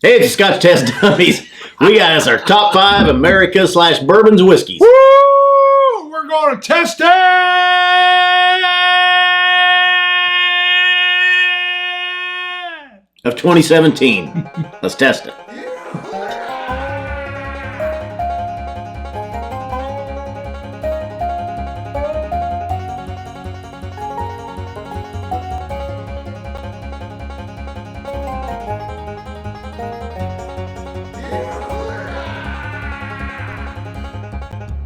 Hey, it's Scotch Test Dummies. We got us our top 5 America / bourbons whiskeys. Woo! We're going to test it! Of 2017. Let's test it.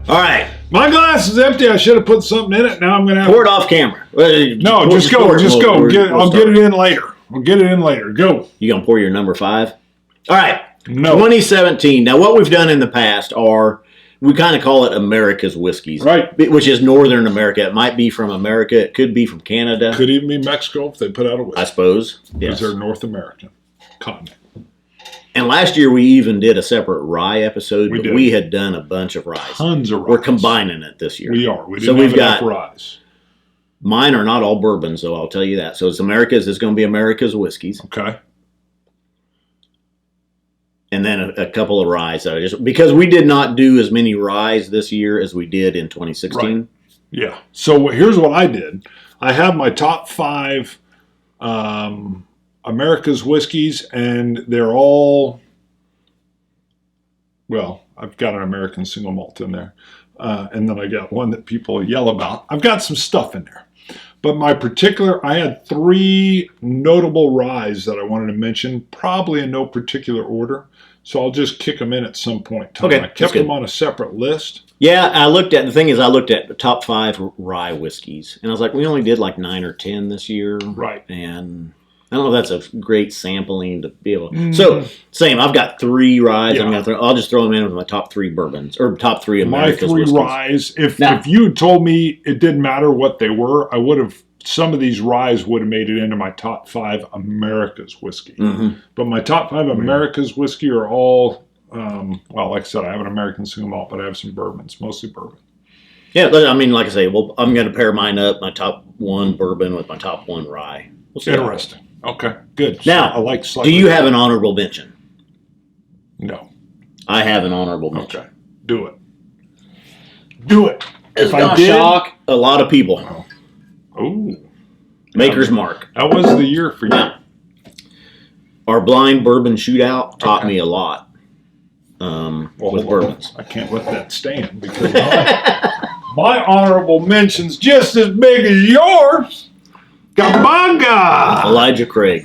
All right. My glass is empty. I should have put something in it. Now I'm going to have Pour it off camera. No, just go. Just go. I'll get it in later. I'll get it in later. Go. You going to pour your number 5? All right. No. 2017. Now, what we've done in the past are, we kind of call it America's whiskeys. Right. Which is Northern America. It might be from America. It could be from Canada. Could even be Mexico if they put out a whiskey. I suppose. Because Yes. they're North American continent. And last year we even did a separate rye episode, We but did. we had done a bunch of ryes. Tons of ryes. We're combining it this year. We are. We So didn't we've have enough got- ryes. Mine are not all bourbons, though, I'll tell you that. So it's America's. It's going to be America's whiskeys. Okay. And then a couple of ryes. That I just because we did not do as many ryes this year as we did in 2016. Right. Yeah. So here's what I did. I have my top 5 America's whiskeys, and they're all, well, I've got an American single malt in there. And then I got one that people yell about. I've got some stuff in there. But I had 3 notable ryes that I wanted to mention, probably in no particular order. So I'll just kick them in at some point in time. Okay, I that's kept good. them on a separate list. Yeah, I looked at the top 5 rye whiskeys, and I was like, we only did like 9 or 10 this year. Right. And I don't know if that's a great sampling to be able. So same. I've got 3 ryes. Yeah. I'll just throw them in with my top 3 bourbons or top 3 My America's 3 whiskeys. ryes, if Now- you had told me it didn't matter what they were, I would have, some of these ryes would have made it into my top 5 America's whiskey. Mhm. But my top 5 America's whiskey are all, well, like I said, I have an American single malt, but I have some bourbons, mostly bourbon. Yeah, but I mean, like I say, well, I'm going to pair mine up, my top 1 bourbon with my top 1 rye. We'll see. Interesting. Okay, good. Now, I like Do slightly. you have an honorable mention? No. I have an honorable mention. Okay. Do it. Do it. It's If I going to did- shock a lot of people. Oh, Maker's Mark. that was the year for you. Now, our blind bourbon shootout taught Okay. me a lot Well, with hold on. bourbons. I can't let that stand because my honorable mention's just as big as yours. Kabanga! Elijah Craig.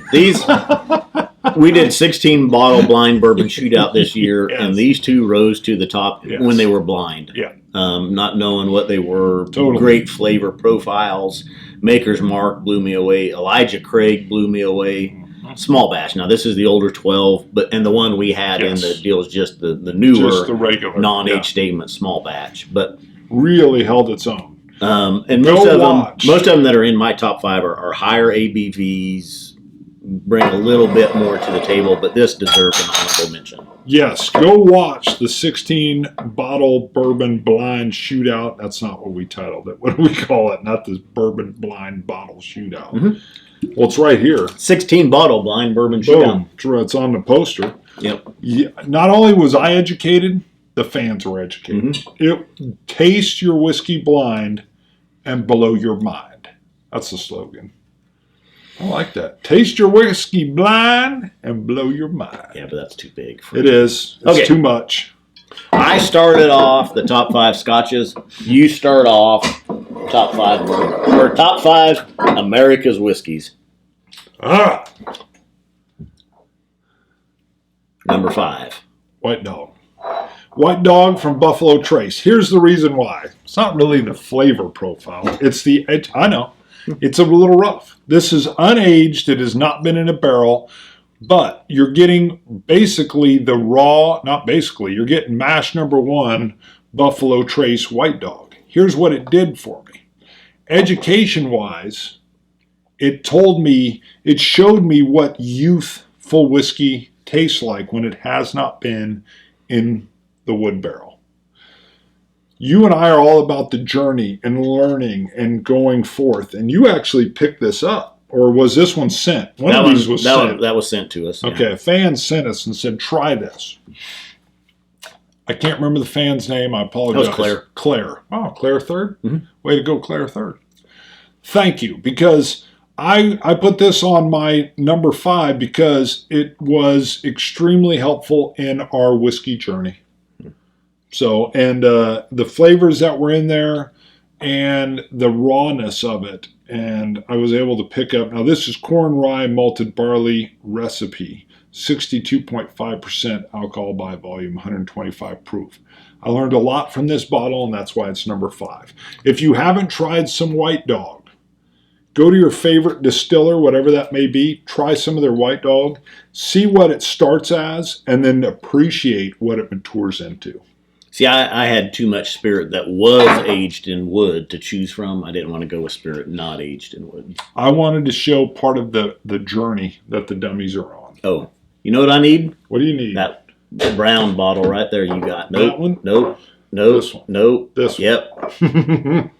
We did 16 bottle blind bourbon shootout this year, Yes. and these 2 rose to the top Yes. when they were blind. Yeah. Not knowing what they were. Totally. Great flavor profiles. Maker's Mark blew me away. Elijah Craig blew me away. Small batch. Now this is the older 12, and the one we had Yes. in the deal is just the newer Just the regular. non-age Yeah. statement small batch. But Really held its own. and Go most watch. of them that are in my top 5 are higher ABVs, bring a little bit more to the table, but this deserves an honorable mention. Yes, go watch the 16 bottle bourbon blind shootout. That's not what we titled it. What do we call it? Not this bourbon blind bottle shootout. Mhm. Well, it's right here. 16 bottle blind bourbon shootout. Boom. It's on the poster. Yep. Yeah, not only was I educated, the fans were educated. It taste your whiskey blind and blow your mind. That's the slogan. I like that. Taste your whiskey blind and blow your mind. Yeah, but that's too big. It is. It's Okay. too much. I started off the top 5 scotches. You start off top 5 bourbon, or top 5 America's whiskeys. Ah, Number 5. White Dog. White Dog from Buffalo Trace. Here's the reason why. It's not really the flavor profile. It's the, I know, it's a little rough. This is unaged. It has not been in a barrel, but you're getting basically the raw, not basically, you're getting mash number 1 Buffalo Trace White Dog. Here's what it did for me. Education-wise, it showed me what youthful whiskey tastes like when it has not been in the wood barrel. You and I are all about the journey and learning and going forth, and you actually picked this up or was this one sent? One of these was sent. That was sent to us. Yeah. Okay, a fan sent us and said, try this. I can't remember the fan's name. I apologize. That was Claire. Claire. Oh, Claire Third? Mm-hmm. Way to go, Claire Third. Thank you, because I put this on my number 5 because it was extremely helpful in our whiskey journey. So, and the flavors that were in there and the rawness of it, and I was able to pick up. Now, this is corn rye malted barley recipe, 62.5% alcohol by volume, 125 proof. I learned a lot from this bottle, and that's why it's number 5. If you haven't tried some White Dog, go to your favorite distiller, whatever that may be, try some of their White Dog, see what it starts as, and then appreciate what it matures into. See, I had too much spirit that was aged in wood to choose from. I didn't want to go with spirit not aged in wood. I wanted to show part of the journey that the Dummies are on. Oh, you know what I need? What do you need? That brown bottle right there you got. Nope, that one? Nope. This one? Nope. This one? Yep.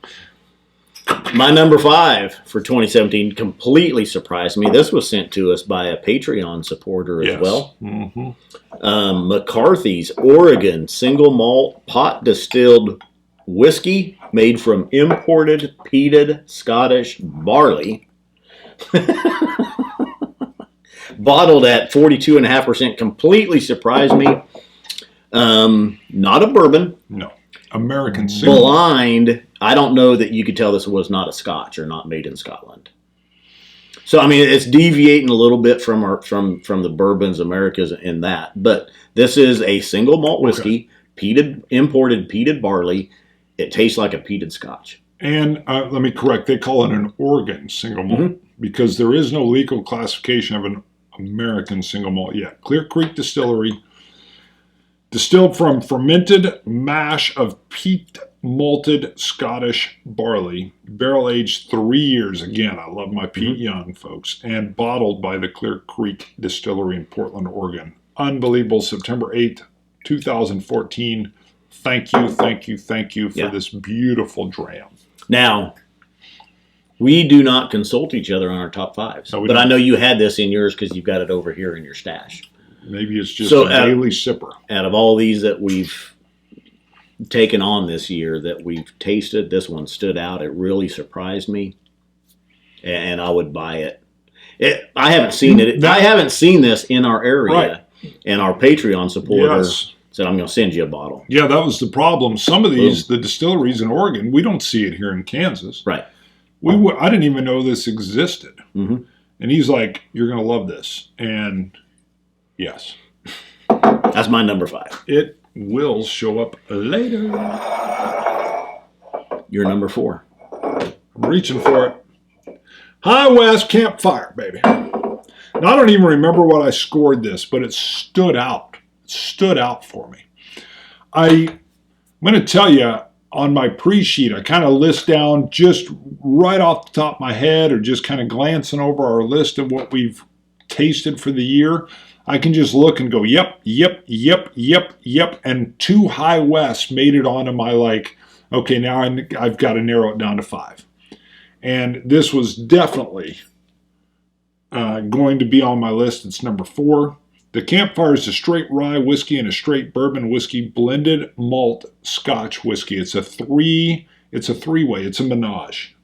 My number 5 for 2017 completely surprised me. This was sent to us by a Patreon supporter as well. Mm-hmm. McCarthy's Oregon single malt pot distilled whiskey made from imported peated Scottish barley. Bottled at 42.5% completely surprised me. Not a bourbon. No. American single. Blind. I don't know that you could tell this was not a Scotch or not made in Scotland. So I mean, it's deviating a little bit from the bourbons, Americas, in that. But this is a single malt whiskey, imported peated barley. It tastes like a peated Scotch. And let me correct, they call it an Oregon single malt because there is no legal classification of an American single malt yet. Clear Creek Distillery, distilled from fermented mash of peat malted Scottish barley, barrel aged 3 years. Again, I love my peat young, folks. And bottled by the Clear Creek Distillery in Portland, Oregon. Unbelievable. September 8th, 2014. Thank you for this beautiful dram. Now, we do not consult each other on our top 5s. No, but I know you had this in yours because you've got it over here in your stash. Maybe it's just a daily sipper. Out of all these that we've taken on this year that we've tasted, this one stood out. It really surprised me, and I would buy it. I haven't seen it. I haven't seen this in our area, and our Patreon supporter said, "I'm going to send you a bottle." Yeah, that was the problem. Some of these, the distilleries in Oregon, we don't see it here in Kansas. Right. I didn't even know this existed. Mm-hmm. And he's like, "You're going to love this," and yes, that's my number 5. It will show up later. Your number 4. I'm reaching for it. High West Campfire, baby. Now, I don't even remember what I scored this, but it stood out. It stood out for me. I'm going to tell you, on my pre-sheet, I kind of list down just right off the top of my head or just kind of glancing over our list of what we've tasted for the year. I can just look and go, yep. And 2 High West made it onto my okay, now I've got to narrow it down to 5. And this was definitely going to be on my list. It's number 4. The Campfire is a straight rye whiskey and a straight bourbon whiskey blended malt Scotch whiskey. It's a three-way. It's a menage.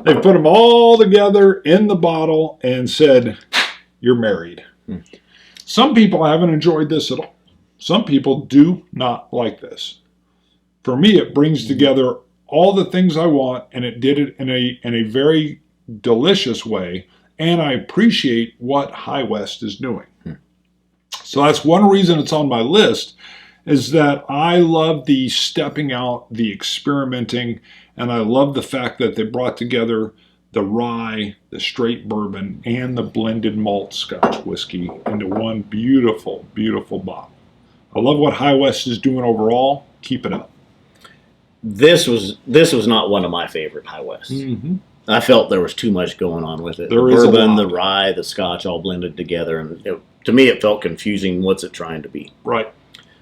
They put them all together in the bottle and said, "You're married." Some people haven't enjoyed this at all. Some people do not like this. For me, it brings together all the things I want, and it did it in a very delicious way, and I appreciate what High West is doing. So that's one reason it's on my list, is that I love the stepping out, the experimenting, and I love the fact that they brought together the rye, the straight bourbon, and the blended malt Scotch whiskey into one beautiful, beautiful bottle. I love what High West is doing overall. Keep it up. This was not one of my favorite High Wests. Mm-hmm. I felt there was too much going on with it. There the is bourbon, the rye, the Scotch all blended together, and to me it felt confusing. What's it trying to be? Right.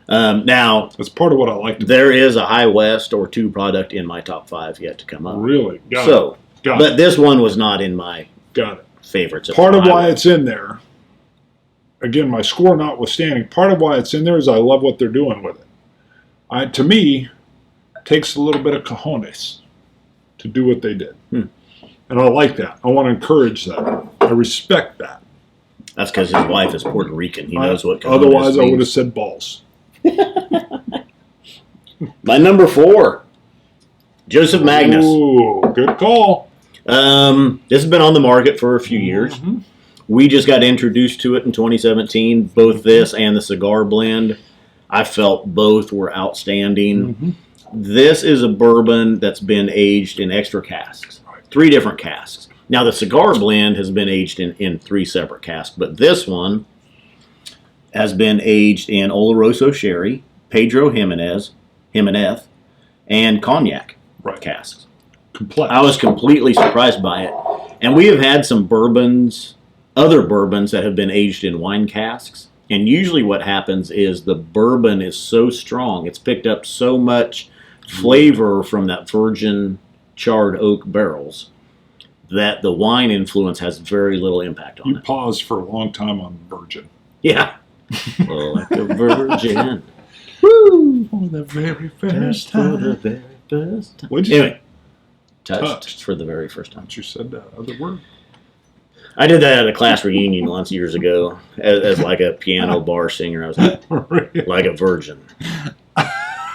Now, that's part of what I like. There is a High West or 2 product in my top 5 yet to come up. Really? So, But this one was not in my favorites. Part of why it's in there, again, my score notwithstanding, part of why it's in there is I love what they're doing with it. To me, it takes a little bit of cojones to do what they did. And I like that. I want to encourage that. I respect that. That's because his wife is Puerto Rican. He knows what cojones Otherwise, means. I would have said balls. My number 4, Joseph Magnus. Ooh, good call. This has been on the market for a few years. We just got introduced to it in 2017, both this and the cigar blend. I felt both were outstanding. This is a bourbon that's been aged in extra casks, 3 different casks. Now, the cigar blend has been aged in 3 separate casks, but this one has been aged in Oloroso Sherry, Pedro Jimenez, and Cognac casks. Complex. I was completely surprised by it. And we have had some bourbons, other bourbons that have been aged in wine casks. And usually what happens is the bourbon is so strong, it's picked up so much flavor from that virgin charred oak barrels that the wine influence has very little impact on it. You paused for a long time on virgin. Yeah. Like a virgin. Woo! For the very first time. For the very first time. What'd you say? Anyway, touched for the very first time. You said that other word. I did that at a class reunion once years ago as like a piano bar singer. I was like a virgin.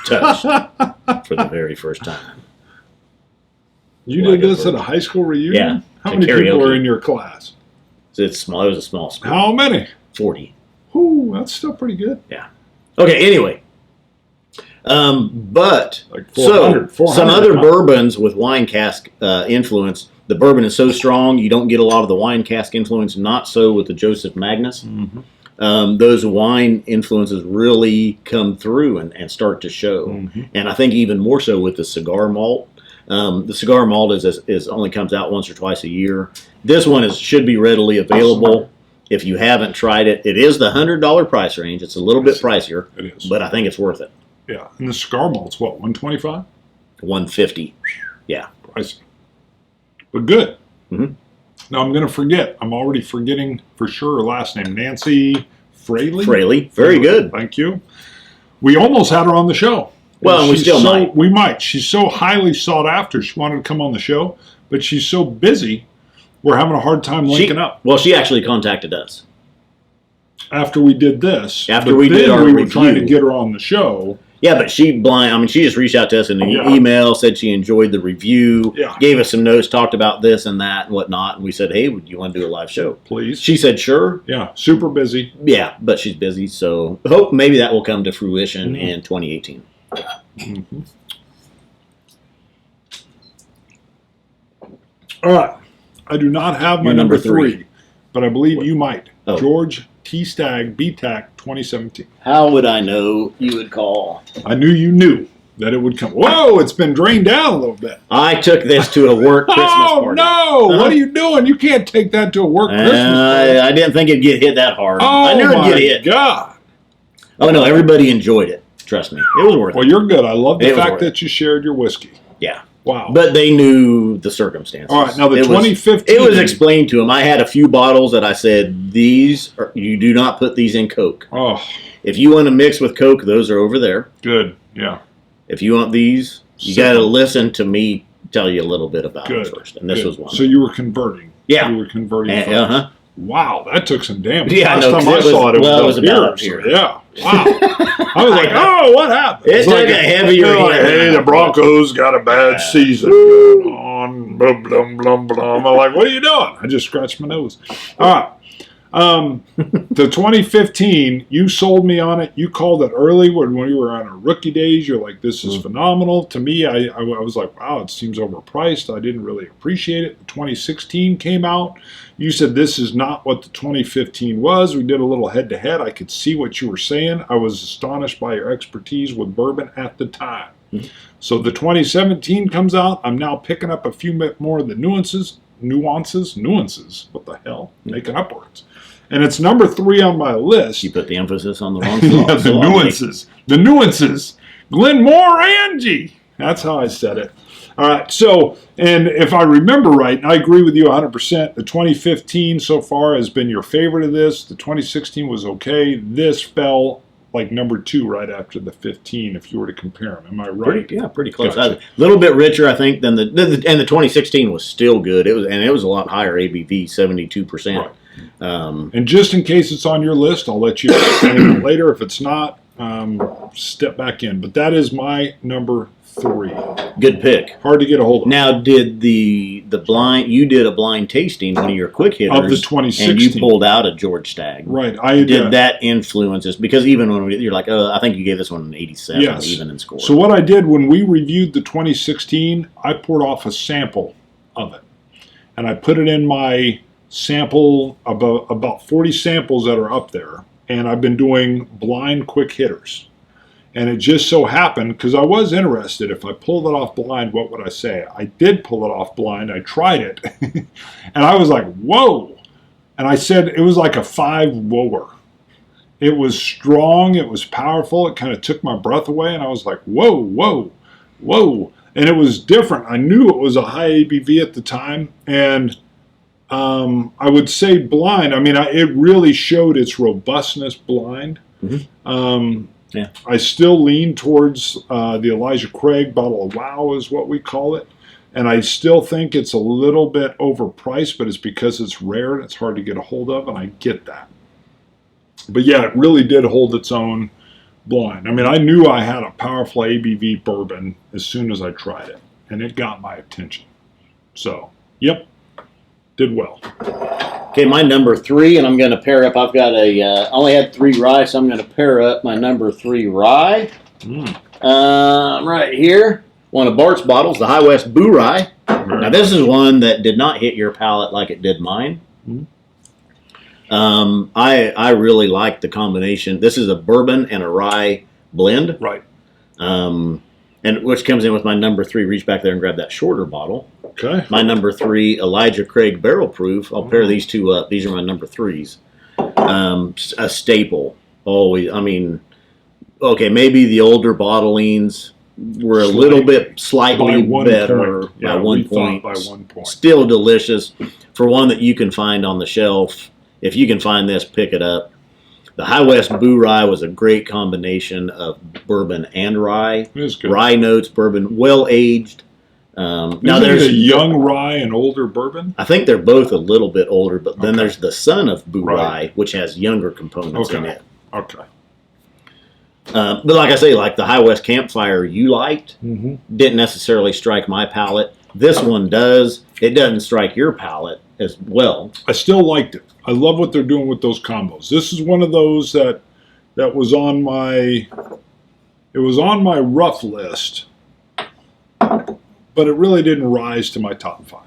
Touched for the very first time. You did this at a high school reunion? Yeah. How many people were in your class? It's small. It was a small school. How many? 40. Ooh, that's still pretty good. Yeah. Okay, anyway. But like 400 some other bourbons with wine cask influence, the bourbon is so strong you don't get a lot of the wine cask influence. Not so with the Joseph Magnus. Those wine influences really come through and start to show. And I think even more so with the Cigar Malt. The Cigar Malt is only comes out once or twice a year. This one should be readily available. If you haven't tried it, it is the $100 price range. It's a little bit pricier, but I think it's worth it. Yeah, and the Cigar Malt's what, $125? $150. Yeah, pricey, but good. Now I'm going to forget. I'm already forgetting for sure her last name, Nancy Fraley. Fraley, very good. Thank you. We almost had her on the show. Well, and we still might. We might. She's so highly sought after. She wanted to come on the show, but she's so busy, we're having a hard time linking up. Well, she actually contacted us. After we did this. After we did our review. We were trying to get her on the show. Yeah, but she just reached out to us in an email, said she enjoyed the review, gave us some notes, talked about this and that and whatnot, and we said, hey, would you want to do a live show? Please. She said, sure. Yeah, super busy. Yeah, but she's busy, so hope maybe that will come to fruition in 2018. All right. I do not have my number 3, but I believe you might. George T. Stagg BTAC 2017. How would I know you would call? I knew you knew that it would come. Whoa, it's been drained down a little bit. I took this to a work Christmas party. Oh, no. What are you doing? You can't take that to a work Christmas party. I didn't think it'd get hit that hard. Oh, I knew it'd get hit. God. Oh, no, everybody enjoyed it. Trust me. It was worth it. Well, you're good. I love the fact that you shared your whiskey. Yeah. Wow. But they knew the circumstances. All right, now the 2015. It was explained to them. I had a few bottles that I said, you do not put these in Coke. Oh. If you want to mix with Coke, those are over there. Good, yeah. If you want these, you got to listen to me tell you a little bit about them first. And this was one. So you were converting. Yeah. You were converting first. Wow, that took some damage. Yeah, Last time I saw it, it was about up here. So, yeah. Wow. I was like, oh, what happened? It's like a heavier hit. Like, hey, the Broncos got a bad season going on. Blum, blum, blum, blum. I'm like, what are you doing? I just scratched my nose. All right. The 2015, you sold me on it. You called it early when we were on our rookie days. You're like, this is phenomenal. To me, I was like, wow, it seems overpriced. I didn't really appreciate it. The 2016 came out. You said this is not what the 2015 was. We did a little head-to-head. I could see what you were saying. I was astonished by your expertise with bourbon at the time. So the 2017 comes out. I'm now picking up a few more of the nuances. What the hell? Making up words. And it's number 3 on my list. You put the emphasis on the wrong spot. The nuances. Glenmorangie. That's how I said it. All right. So, and if I remember right, and I agree with you 100%, the 2015 so far has been your favorite of this. The 2016 was okay. This fell like number 2 right after the 15 if you were to compare them. Am I right? Pretty close. Gotcha. A little bit richer, I think, than and the 2016 was still good. It was a lot higher ABV, 72%. Right. And just in case it's on your list, I'll let you explain it later. If it's not, step back in. But that is my number 3. Good pick. Hard to get a hold of. Now, did the blind? You did a blind tasting, one of your quick hitters of the 2016, and you pulled out a George Stagg. Right. Did that influence us? Because even when you're like, I think you gave this one an 87, yes. even in score. So what I did when we reviewed the 2016, I poured off a sample of it, and I put it in my sample about 40 samples that are up there, and I've been doing blind quick hitters. And it just so happened, because I was interested, if I pulled it off blind, what would I say? I did pull it off blind. I tried it. And I was like, whoa. And I said it was like a 5 whoa-er. It was strong. It was powerful. It kind of took my breath away. And I was like, whoa, whoa, whoa. And it was different. I knew it was a high ABV at the time. And I would say blind. I mean, it really showed its robustness blind. Mm-hmm. Yeah. I still lean towards the Elijah Craig Bottle of Wow is what we call it. And I still think it's a little bit overpriced, but it's because it's rare and it's hard to get a hold of, and I get that. But yeah, it really did hold its own blind. I mean, I knew I had a powerful ABV bourbon as soon as I tried it, and it got my attention. So, yep, did well. Okay, my number 3, and I'm going to pair up. I've got I only had 3 rye, so I'm going to pair up my number 3 rye. Right here, one of Bart's bottles, the High West Boo Rye. Now, this is one that did not hit your palate like it did mine. I really like the combination. This is a bourbon and a rye blend. Right. And which comes in with my number 3. Reach back there and grab that shorter bottle. Okay. My number 3, Elijah Craig Barrel Proof. I'll pair these two up. These are my number 3s. A staple. Always. I mean, okay, maybe the older bottlings were a little bit slightly better by 1 point. By 1 point. Still delicious. For one that you can find on the shelf, if you can find this, pick it up. The High West Boo Rye was a great combination of bourbon and rye. It was good. Rye notes, bourbon, well aged. Now there's a young rye and older bourbon. I think they're both a little bit older, but then there's the son of Boo Rye, which has younger components in it. Okay. But like I say, like the High West Campfire you liked, didn't necessarily strike my palate. This one does. It doesn't strike your palate as well. I still liked it. I love what they're doing with those combos. This is one of those that was on my rough list, but it really didn't rise to my top 5.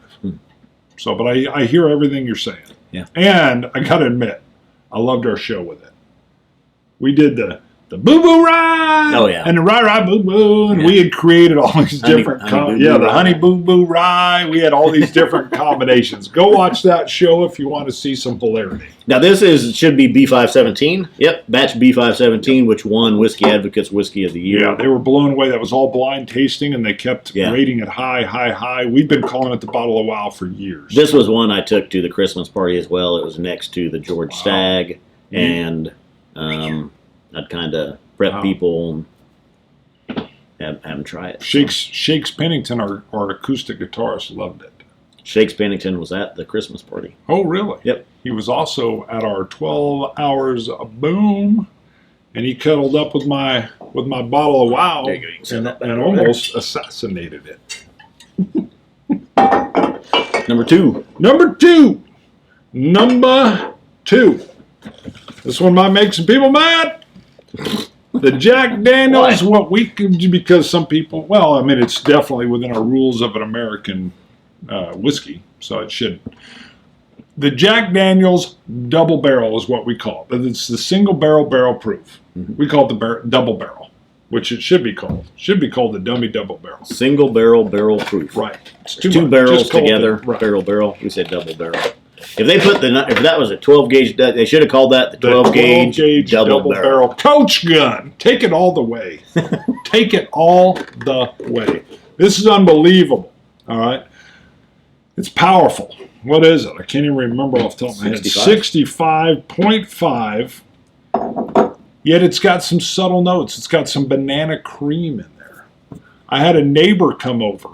So, but I hear everything you're saying. Yeah. And I gotta admit, I loved our show with it. We did the Boo Boo Rye, and the Rye Boo Boo, and we had created all these different, the Honey Boo Boo Rye. We had all these different combinations. Go watch that show if you want to see some hilarity. Now this should be B517. Yep, batch B517, which won Whiskey Advocates Whiskey of the Year. Yeah, they were blown away. That was all blind tasting, and they kept rating it high. We've been calling it the Bottle of Wow for years. This was one I took to the Christmas party as well. It was next to the George Stagg, and I'd kind of prep people and have them try it. Shakes Pennington, our acoustic guitarist, loved it. Shakes Pennington was at the Christmas party. Oh, really? Yep. He was also at our 12 Hours of Boom, and he cuddled up with my bottle of Wow and almost assassinated it. Number 2. Number two. This one might make some people mad. The Jack Daniels, because some people, well, I mean, it's definitely within our rules of an American whiskey, so it should. The Jack Daniels double barrel is what we call it. It's the single barrel proof. We call it the double barrel, which it should be called. Should be called the dummy double barrel. Single barrel proof. Right. It's two barrels together. Barrel. We said double barrel. If that was a 12 gauge, they should have called that the 12 gauge double barrel. Coach gun. Take it all the way. Take it all the way. This is unbelievable. All right. It's powerful. What is it? I can't even remember off the top of my head. 65.5. Yet it's got some subtle notes. It's got some banana cream in there. I had a neighbor come over,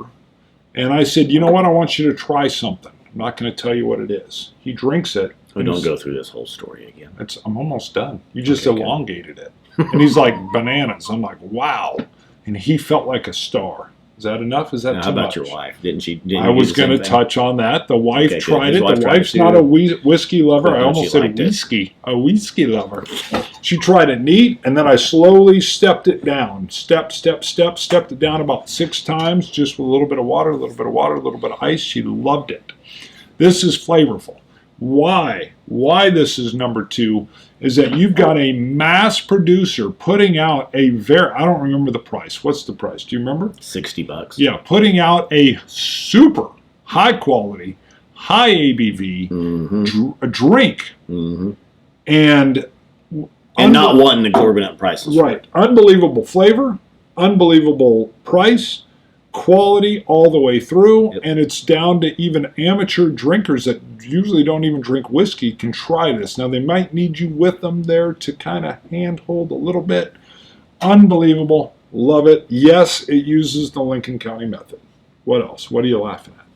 and I said, you know what? I want you to try something. I'm not going to tell you what it is. He drinks it. We don't go through this whole story again. I'm almost done. You just elongated it. And he's like, bananas. I'm like, wow. And he felt like a star. Is that enough? Is that too much? How about your wife? Didn't she? I was going to touch on that. The wife tried it. The wife's not a whiskey lover. I almost said whiskey. A whiskey lover. She tried it neat, and then I slowly stepped it down. Stepped it down about 6 times, just with a little bit of water, a little bit of water, a little bit of ice. She loved it. This is flavorful. Why this is number 2 is that you've got a mass producer putting out a I don't remember the price. What's the price? Do you remember? $60. Yeah, putting out a super high quality, high ABV a drink. And not wanting exorbitant prices. Right. Unbelievable flavor, unbelievable price, quality all the way through, and it's down to even amateur drinkers that usually don't even drink whiskey can try this. Now, they might need you with them there to kind of handhold a little bit. Unbelievable. Love it. Yes, it uses the Lincoln County method. What else? What are you laughing at?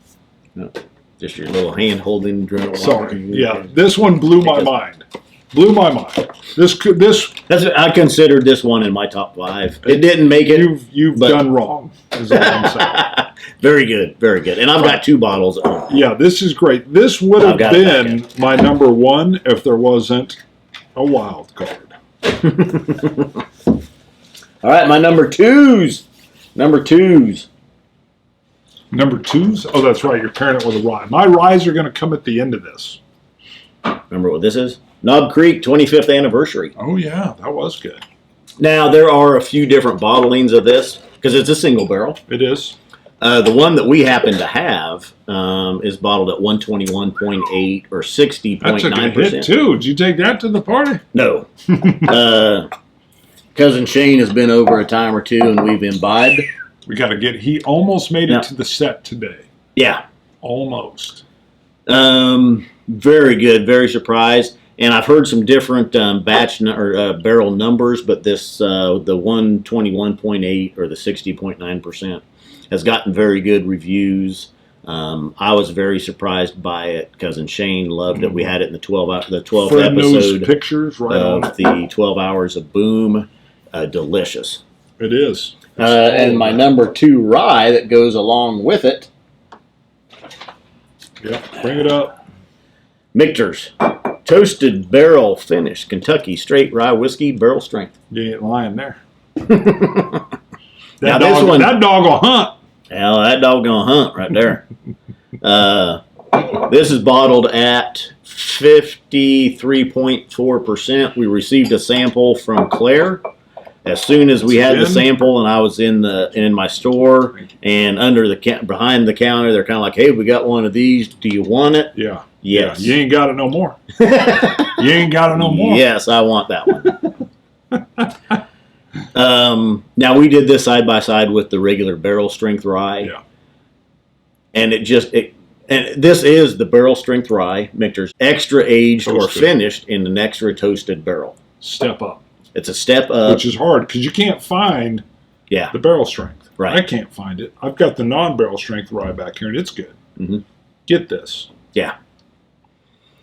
No, just your little hand-holding drink. Sorry. Yeah, this one blew my mind. Blew my mind. I considered this one in my top 5. It didn't make it. You've done wrong. Is all I'm saying. Very good, very good. And I've got 2 bottles at home. Yeah, this is great. This would have been my number 1 if there wasn't a wild card. All right, my number 2s. Number 2s. Oh, that's right. You're pairing it with a rye. My ryes are going to come at the end of this. Remember what this is? Knob Creek 25th anniversary. Oh, yeah, that was good. Now, there are a few different bottlings of this because it's a single barrel. It is. The one that we happen to have is bottled at 121.8 or 60.9%. That took a hit, too. Did you take that to the party? No. Cousin Shane has been over a time or two, and we've imbibed. We got to he almost made it to the set today. Yeah. Almost. Very good. Very surprised. And I've heard some different barrel numbers, but this the 121.8 or the 60.9% has gotten very good reviews. I was very surprised by it. Cousin Shane loved it. We had it in the 12th episode pictures right of the 12 Hours of Boom. Delicious. It is. And my number 2 rye that goes along with it. Yep, bring it up. Michter's Toasted Barrel Finish Kentucky Straight Rye Whiskey Barrel Strength. You ain't lying there. That dog will hunt. Hell, that dog gonna hunt right there. This is bottled at 53.4%. We received a sample from Claire. As soon as we had the sample, and I was in my store, and behind the counter, they're kind of like, "Hey, we got one of these. Do you want it?" Yeah. Yes. Yeah, you ain't got it no more. You ain't got it no more. Yes, I want that one. Now we did this side by side with the regular barrel strength rye. Yeah. And and this is the barrel strength rye, Michter's, extra aged or finished in an extra toasted barrel. Step up. It's a step up. Which is hard because you can't find the barrel strength. Right. I can't find it. I've got the non-barrel strength rye back here, and it's good. Mm-hmm. Get this. Yeah.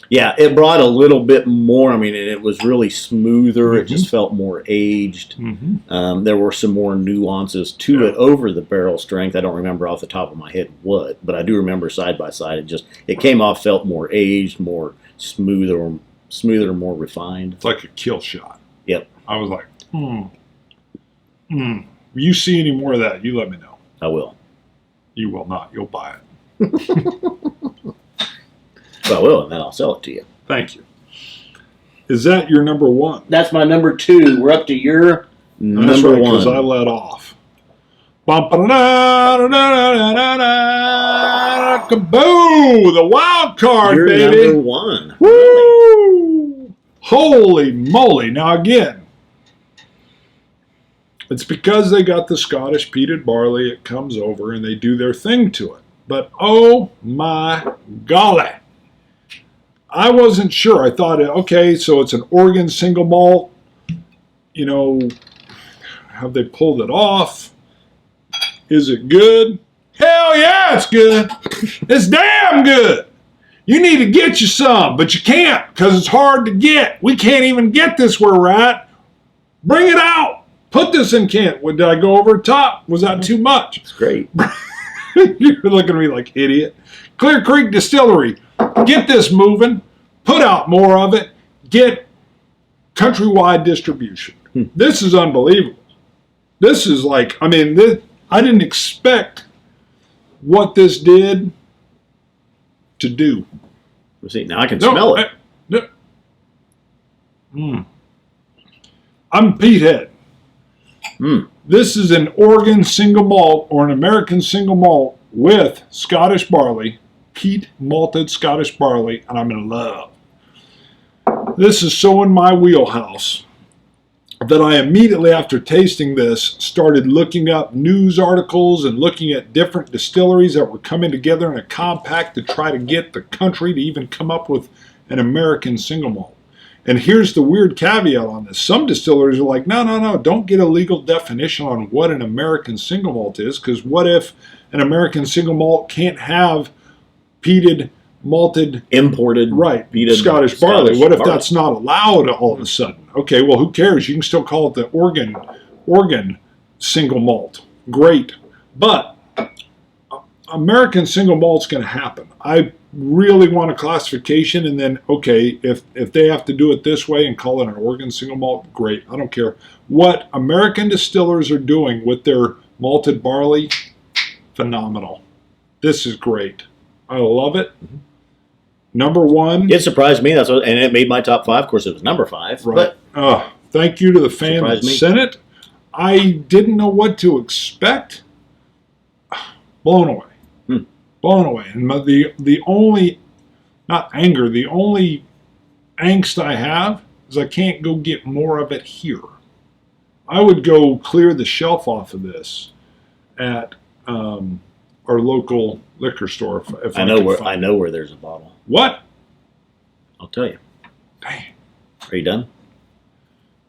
Yeah, it brought a little bit more. I mean, it was really smoother. Mm-hmm. It just felt more aged. Mm-hmm. There were some more nuances to it over the barrel strength. I don't remember off the top of my head what, but I do remember side by side. It came off, felt more aged, more smoother, more refined. It's like a kill shot. Yep. I was like, If you see any more of that, you let me know. I will. You will not. You'll buy it. Well, I will, and then I'll sell it to you. Thank you. Is that your number 1? That's my number 2. We're up to your number 1. Because I let off. Kaboo! The wild card, You're baby. Number 1. Woo! Really? Holy moly! Now again, It's because they got the Scottish peated barley. It comes over and they do their thing to it. But oh my golly. I wasn't sure. I thought, okay, so it's an Oregon single malt. You know, have they pulled it off? Is it good? Hell yeah, it's good. It's damn good. You need to get you some, but you can't because it's hard to get. We can't even get this where we're at. Bring it out. Put this in can. Did I go over the top? Was that too much? It's great. You're looking at me like idiot. Clear Creek Distillery. Get this moving. Put out more of it. Get countrywide distribution. This is unbelievable. This is like, I mean, I didn't expect what this did to do. Let's see, now I can smell it. I'm Pete Head. This is an Oregon single malt or an American single malt with Scottish barley, peat malted Scottish barley, and I'm in love. This is so in my wheelhouse that I immediately after tasting this started looking up news articles and looking at different distilleries that were coming together in a compact to try to get the country to even come up with an American single malt. And here's the weird caveat on this. Some distilleries are like, no, don't get a legal definition on what an American single malt is, because what if an American single malt can't have peated, malted, imported, right, peated Scottish barley? What if that's not allowed all of a sudden? Okay, well, who cares? You can still call it the Oregon single malt. Great. But American single malt's going to happen. I really want a classification, and then, okay, if they have to do it this way and call it an Oregon single malt, great. I don't care. What American distillers are doing with their malted barley, phenomenal. This is great. I love it. Number one. It surprised me. And it made my top 5. Of course, it was number 5. Right. Thank you to the fan that sent it. I didn't know what to expect. Blown away. Blown away. And the only, not anger, the only angst I have is I can't go get more of it here. I would go clear the shelf off of this at our local liquor store. If I know where there's a bottle. What? I'll tell you. Dang. Are you done?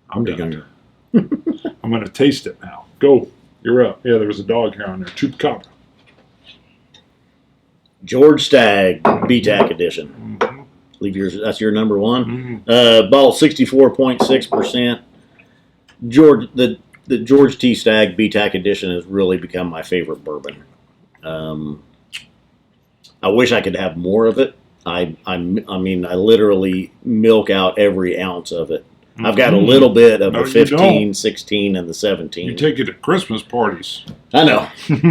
I'm done. I'm going to taste it now. Go. You're up. Yeah, there was a dog hair on there. Chupacabra. George Stagg BTAC edition. Leave yours. That's your number 1. Bottle 64.6%. The George T. Stagg BTAC edition has really become my favorite bourbon. I wish I could have more of it. I mean, I literally milk out every ounce of it. I've got a little bit of the 15, 16, and the 17. You take it to Christmas parties. I know,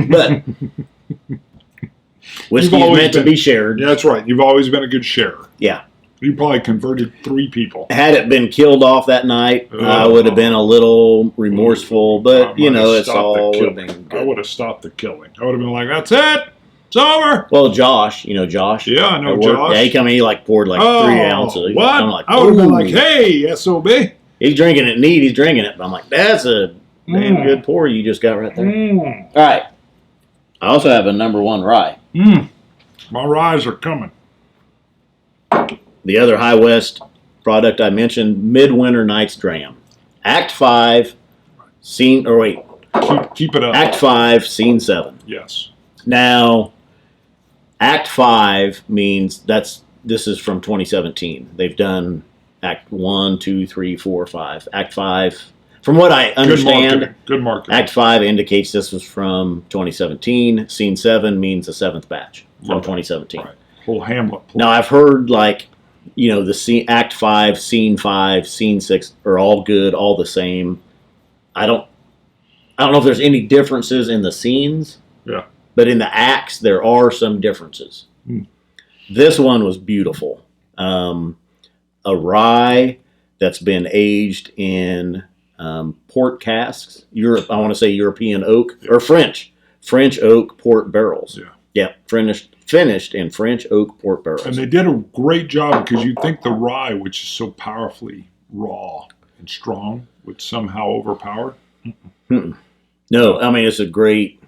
but whiskey is meant to be shared. Yeah, that's right. You've always been a good sharer. Yeah. You probably converted 3 people. Had it been killed off that night, I would have been a little remorseful, but, it's all been good. I would have stopped the killing. I would have been like, that's it. It's over. Well, Josh, Josh? Yeah, I know Josh. Yeah, he came in, he poured 3 ounces. What? I'm like, I would have been like, hey, SOB. He's drinking it neat. He's drinking it. But I'm like, that's a damn good pour you just got right there. All right. I also have a number 1 rye. My ryes are coming. The other High West product I mentioned, Midwinter Nights Dram. Act 5, scene, or wait. Keep it up. Act 5, scene 7. Yes. Now, Act 5 means this is from 2017. They've done Act 1, 2, 3, 4, 5. Act 5, from what I understand, good marketing. Act 5 indicates this was from 2017. Scene 7 means the 7th batch from 2017. Right. Whole Hamlet. Now, I've heard the scene, Act 5, Scene 5, Scene 6 are all good, all the same. I don't know if there's any differences in the scenes. Yeah. But in the acts, there are some differences. This one was beautiful. A rye that's been aged in port casks. I want to say European oak or French oak port barrels. Yeah, finished in French oak port barrels. And they did a great job because you'd think the rye, which is so powerfully raw and strong, would somehow overpower. No, I mean, it's a great,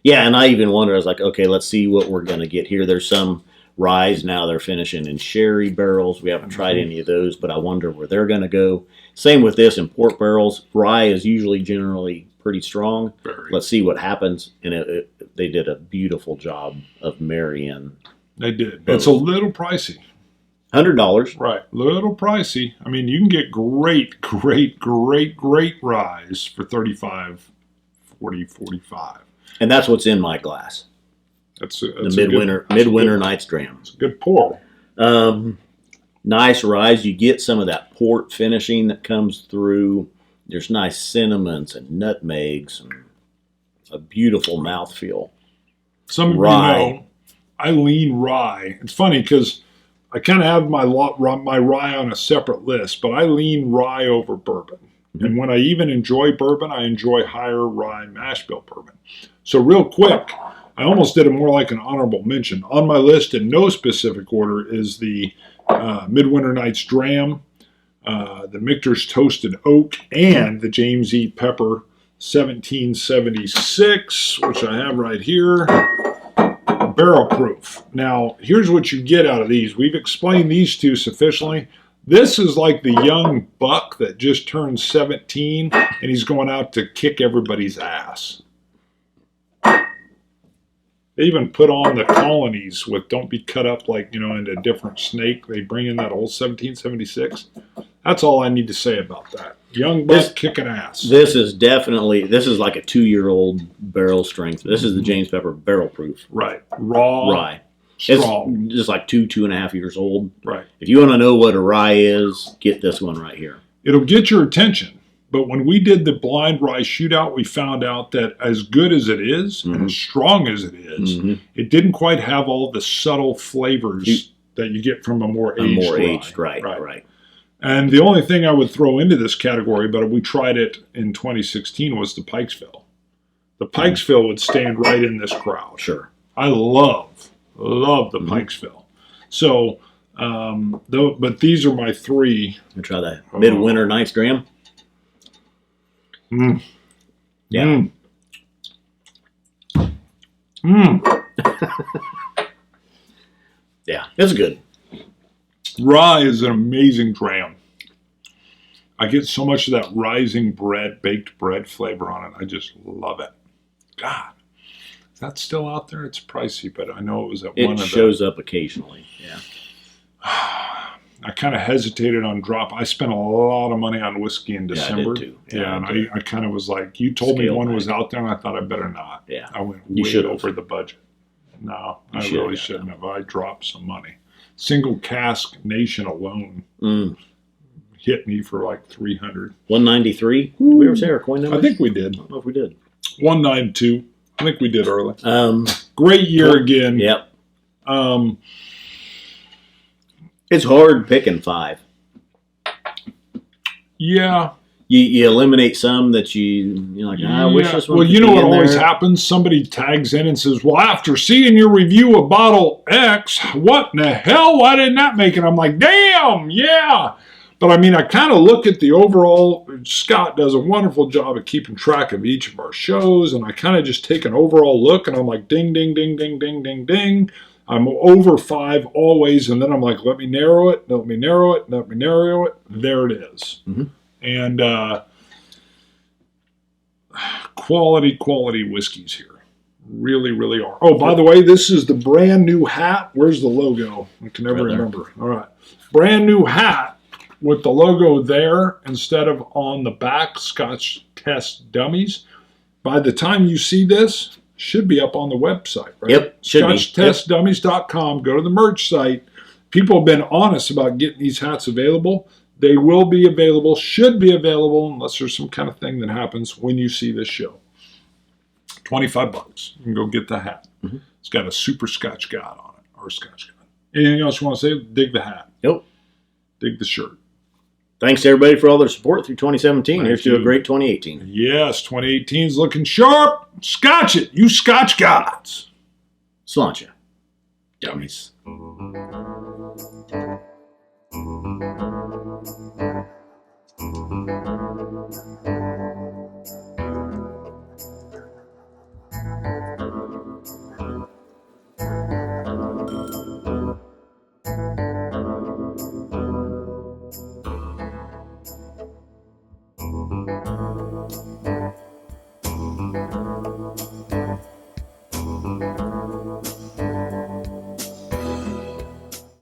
yeah, and I even wonder, I was like, okay, let's see what we're going to get here. There's some ryes now they're finishing in sherry barrels. We haven't tried any of those, but I wonder where they're going to go. Same with this in port barrels. Rye is usually generally pretty strong. Very. Let's see what happens. And they did a beautiful job of marrying. They did. It's a little pricey. $100. Right. Little pricey. I mean, you can get great ryes for 35, 40, 45. And that's what's in my glass. That's the midwinter night's dram. It's a good pour. Nice ryes. You get some of that port finishing that comes through. There's nice cinnamons and nutmegs and a beautiful mouthfeel. Some of you know, I lean rye. It's funny because I kind of have my rye on a separate list, but I lean rye over bourbon. Mm-hmm. And when I even enjoy bourbon, I enjoy higher rye mash bill bourbon. So real quick, I almost did it more like an honorable mention. On my list in no specific order is the Midwinter Night's Dram, the Michter's Toasted Oak, and the James E. Pepper 1776, which I have right here. Barrel proof. Now, here's what you get out of these. We've explained these two sufficiently. This is like the young buck that just turned 17 and he's going out to kick everybody's ass. They even put on the colonies with don't be cut up like, into a different snake. They bring in that old 1776. That's all I need to say about that. Young buck kicking ass. This is like a 2-year-old barrel strength. This is the James Pepper barrel proof. Right. Raw. Rye. Strong. It's just like 2.5 years old. Right. If you want to know what a rye is, get this one right here. It'll get your attention. But when we did the blind rye shootout, we found out that as good as it is, and as strong as it is, it didn't quite have all the subtle flavors that you get from a more aged rye. Right. And the only thing I would throw into this category, but we tried it in 2016, was the Pikesville. The Pikesville would stand right in this crowd. Sure. I love the Pikesville. So, but these are my three. I'll try that Midwinter Night's Dram. Yeah. Yeah, it's good. Rye is an amazing dram. I get so much of that rising baked bread flavor on it. I just love it. God, is that still out there? It's pricey, but I know it was at one of the... It shows up occasionally, yeah. I kind of hesitated on drop. I spent a lot of money on whiskey in December. Yeah, I did too. Yeah, and I kind of was like, you told me one was out there, and I thought I better not. Yeah. I went way over the budget. No, I really shouldn't have. I dropped some money. Single cask Nation alone hit me for like $300. 193. Did we ever say our coin number? I think we did. I don't know if we did. 192. I think we did early. Great year again. Yep. It's hard picking 5. Yeah. You eliminate some that you're like, I wish this one. Well, you know what always happens? Somebody tags in and says, well, after seeing your review of bottle X, what in the hell? Why didn't that make it? I'm like, damn, yeah. But I mean, I kind of look at the overall. Scott does a wonderful job of keeping track of each of our shows. And I kind of just take an overall look and I'm like, ding, ding, ding, ding, ding, ding, ding. I'm over 5 always. And then I'm like, let me narrow it. Let me narrow it. Let me narrow it. There it is. Mm-hmm. And quality whiskeys here. Really, really are. Oh, by the way, this is the brand new hat. Where's the logo? I can never remember. All right. Brand new hat with the logo there instead of on the back, Scotch Test Dummies. By the time you see this, should be up on the website, right? Yep, should be. ScotchTestDummies.com. Go to the merch site. People have been honest about getting these hats available. They will be available, should be available, unless there's some kind of thing that happens when you see this show. $25. You can go get the hat. Mm-hmm. It's got a Super Scotch God on it, or Scotch God. Anything else you want to say? Dig the hat. Nope. Dig the shirt. Thanks to everybody for all their support through 2017. Here's to a great 2018. Yes, 2018 is looking sharp. Scotch it, you Scotch gods. Sláinte, dummies. Bye.